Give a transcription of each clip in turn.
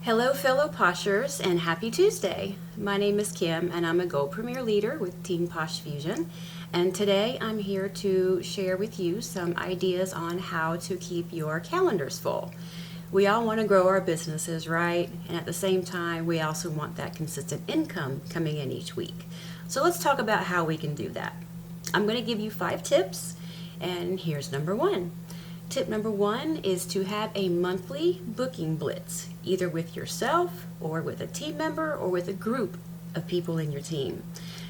Hello, fellow Poshers, and happy Tuesday. My name is Kim, and I'm a Gold Premier Leader with Team Posh Fusion. And today I'm here to share with you some ideas on how to keep your calendars full. We all want to grow our businesses, right? And at the same time, we also want that consistent income coming in each week. So let's talk about how we can do that. I'm going to give you 5 tips, and here's number 1. Tip number 1 is to have a monthly booking blitz, either with yourself or with a team member or with a group of people in your team.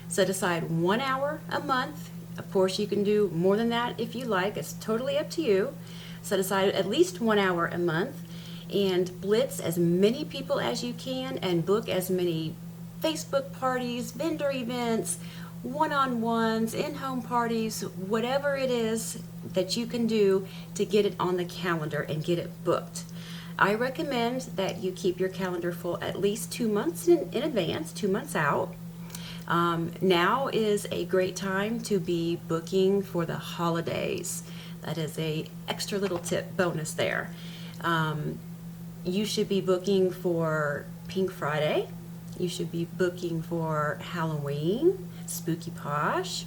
Set aside 1 hour a month. Of course, you can do more than that if you like. It's totally up to you. Set aside at least 1 hour a month and blitz as many people as you can and book as many Facebook parties, vendor events, one-on-ones, in-home parties, whatever it is that you can do to get it on the calendar and get it booked. I recommend that you keep your calendar full at least 2 months in advance, 2 months out. Now is a great time to be booking for the holidays. That is a extra little tip bonus there. You should be booking for Pink Friday. You should be booking for Halloween, Spooky Posh,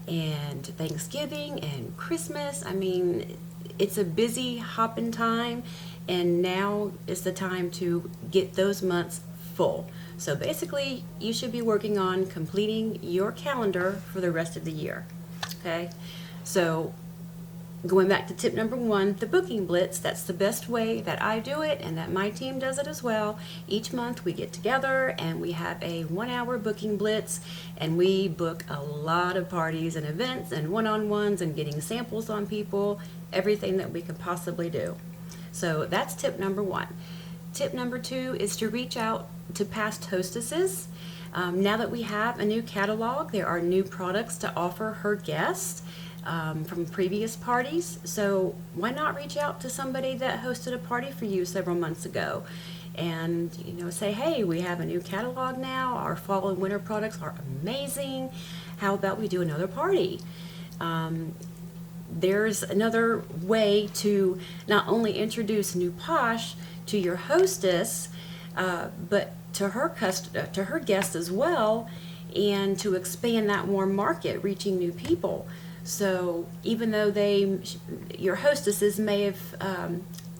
and Thanksgiving and Christmas. I mean, it's a busy hopping time, and now is the time to get those months full. So basically, you should be working on completing your calendar for the rest of the year. Okay? So going back to tip number 1, the booking blitz, that's the best way that I do it and that my team does it as well. Each month we get together and we have a 1 hour booking blitz, and we book a lot of parties and events and one-on-ones and getting samples on people, everything that we could possibly do. So that's tip number 1. Tip number 2 is to reach out to past hostesses. Now that we have a new catalog, there are new products to offer her guests from previous parties. So why not reach out to somebody that hosted a party for you several months ago and say, hey, we have a new catalog now. Our fall and winter products are amazing. How about we do another party? There's another way to not only introduce New Posh to your hostess, but to her guests as well, and to expand that warm market, reaching new people. So even though your hostesses may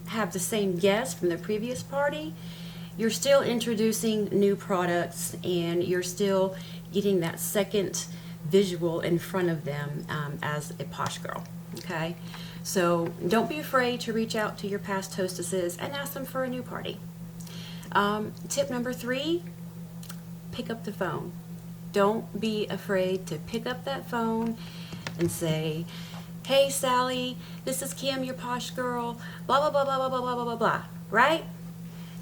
have the same guests from the previous party, you're still introducing new products, and you're still getting that second visual in front of them as a posh girl. Okay, so don't be afraid to reach out to your past hostesses and ask them for a new party. Tip number 3, pick up the phone. Don't be afraid to pick up that phone and say, hey Sally, this is Kim, your posh girl, blah blah blah blah blah blah blah blah blah, right?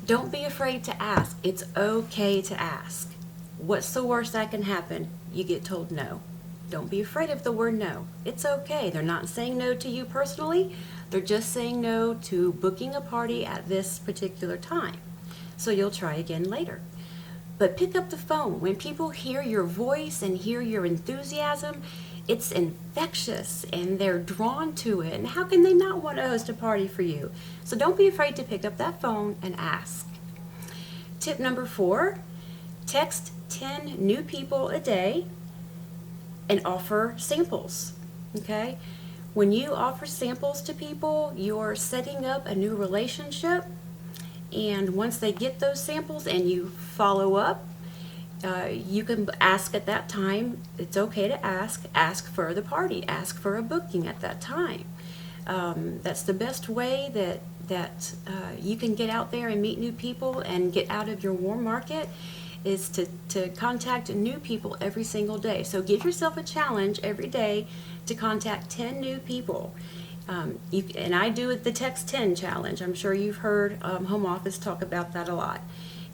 Don't be afraid to ask. It's okay to ask. What's the worst that can happen? You get told no. Don't be afraid of the word no. It's okay. They're not saying no to you personally. They're just saying no to booking a party at this particular time. So you'll try again later. But pick up the phone. When people hear your voice and hear your enthusiasm, it's infectious and they're drawn to it. And how can they not want to host a party for you? So don't be afraid to pick up that phone and ask. Tip number 4, text 10 new people a day and offer samples. Okay? When you offer samples to people, you're setting up a new relationship. And once they get those samples and you follow up, you can ask at that time. It's okay to ask for the party, ask for a booking at that time. That's the best way that you can get out there and meet new people and get out of your warm market, is to contact new people every single day. So give yourself a challenge every day to contact 10 new people. And I do the Text 10 challenge. I'm sure you've heard Home Office talk about that a lot.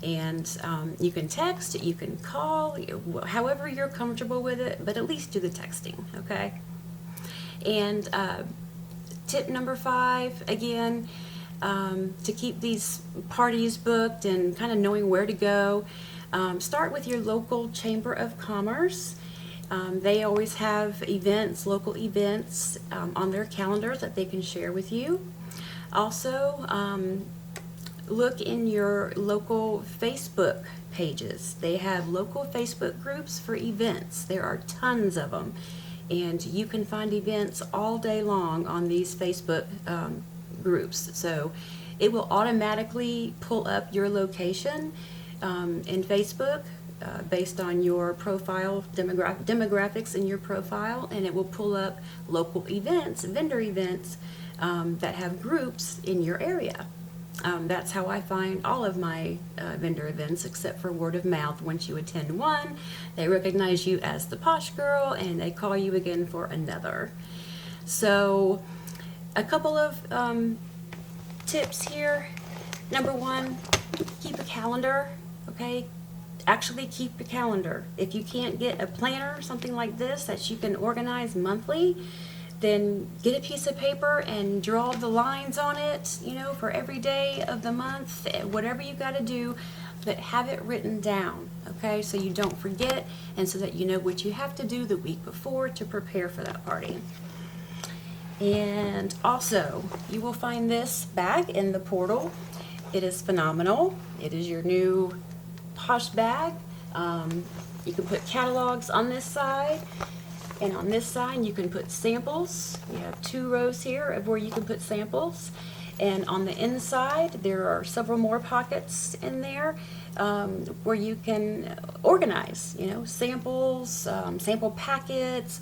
And you can text, you can call, however you're comfortable with it, but at least do the texting, okay? And tip number 5, again, to keep these parties booked and kind of knowing where to go, start with your local Chamber of Commerce. They always have events, local events, on their calendars that they can share with you. Also, look in your local Facebook pages. They have local Facebook groups for events. There are tons of them. And you can find events all day long on these Facebook groups. So it will automatically pull up your location in Facebook based on your profile, demographics in your profile, and it will pull up local events, vendor events that have groups in your area. That's how I find all of my vendor events, except for word of mouth. Once you attend one, they recognize you as the Posh Girl and they call you again for another. So a couple of tips here. Number one, keep a calendar, okay? Actually keep a calendar. If you can't get a planner, something like this that you can organize monthly, then get a piece of paper and draw the lines on it, you know, for every day of the month, whatever you got to do, but have it written down, okay, so you don't forget and so that you know what you have to do the week before to prepare for that party. And also, you will find this bag in the portal. It is phenomenal. It is your new Posh bag. You can put catalogs on this side, and on this side you can put samples. You have 2 rows here of where you can put samples, and on the inside there are several more pockets in there where you can organize, you know, samples, sample packets,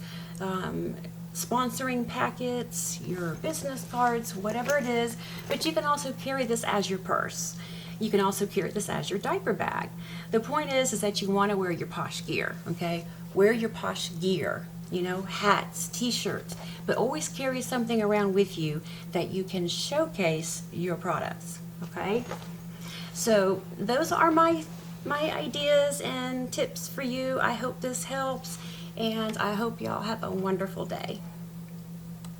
sponsoring packets, your business cards, whatever it is. But you can also carry this as your purse. You can also carry this as your diaper bag. The point is that you want to wear your posh gear, okay? Wear your posh gear, you know, hats, t-shirts, but always carry something around with you that you can showcase your products, okay? So those are my ideas and tips for you. I hope this helps, and I hope y'all have a wonderful day.